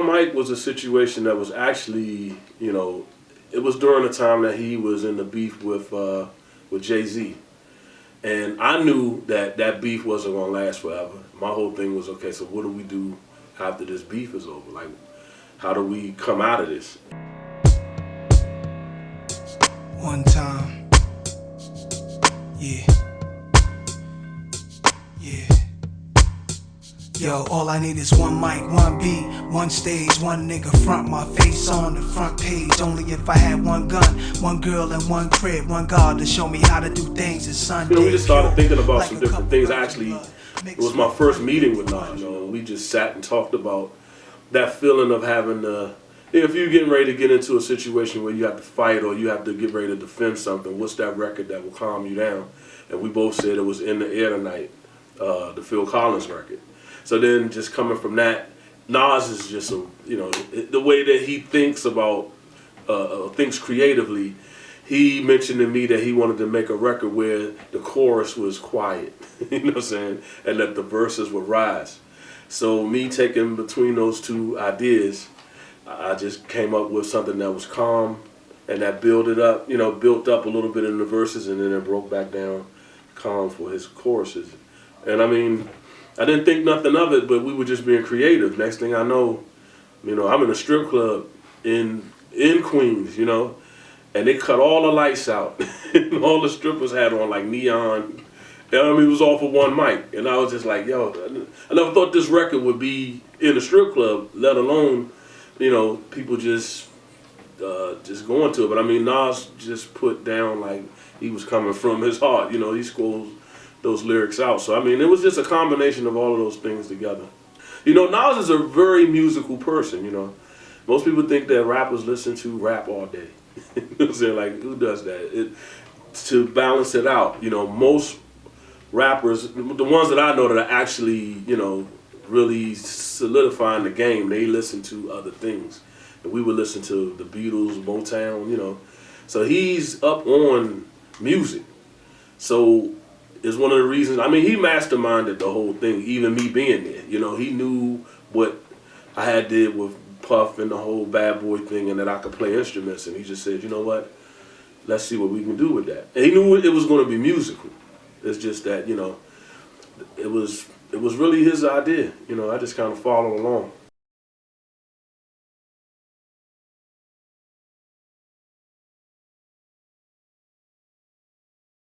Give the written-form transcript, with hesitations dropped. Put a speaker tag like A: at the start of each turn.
A: One Mic was a situation that was actually, you know, it was during the time that he was in the beef with Jay-Z. And I knew that that beef wasn't going to last forever. My whole thing was, okay, so what do we do after this beef is over? Like, how do we come out of this?
B: One time. Yeah. Yeah. Yo, all I need is one mic, one beat, one stage, one nigga front my face on the front page. Only if I had one gun, one girl and one crib, one God to show me how to do things. It's Sunday.
A: You know, we just started thinking about some different things. Actually, it was my first meeting with Nas. You know, we just sat and talked about that feeling of having if you're getting ready to get into a situation where you have to fight or you have to get ready to defend something, what's that record that will calm you down? And we both said it was In the Air Tonight, the Phil Collins record. So then just coming from that, Nas is just the way that he thinks about, thinks creatively. He mentioned to me that he wanted to make a record where the chorus was quiet, you know what I'm saying, and that the verses would rise. So me taking between those two ideas, I just came up with something that was calm and that built up a little bit in the verses, and then it broke back down calm for his choruses. And I mean, I didn't think nothing of it, but we were just being creative. Next thing I know, I'm in a strip club in Queens, and they cut all the lights out. And all the strippers had on like neon. It was all for one mic. And I was just like, yo, I never thought this record would be in a strip club, let alone, people just going to it. But I mean, Nas just put down like he was coming from his heart. He scrolls those lyrics out. So I mean, it was just a combination of all of those things together. Nas is a very musical person. Most people think that rappers listen to rap all day. You know what I'm saying? Like, who does that? To balance it out, most rappers, the ones that I know that are actually, really solidifying the game, they listen to other things. And we would listen to the Beatles, Motown, So he's up on music. So it's one of the reasons, he masterminded the whole thing, even me being there. He knew what I had did with Puff and the whole Bad Boy thing, and that I could play instruments, and he just said, you know what, let's see what we can do with that. And he knew it was going to be musical. It's just that, it was really his idea. I just kind of followed along.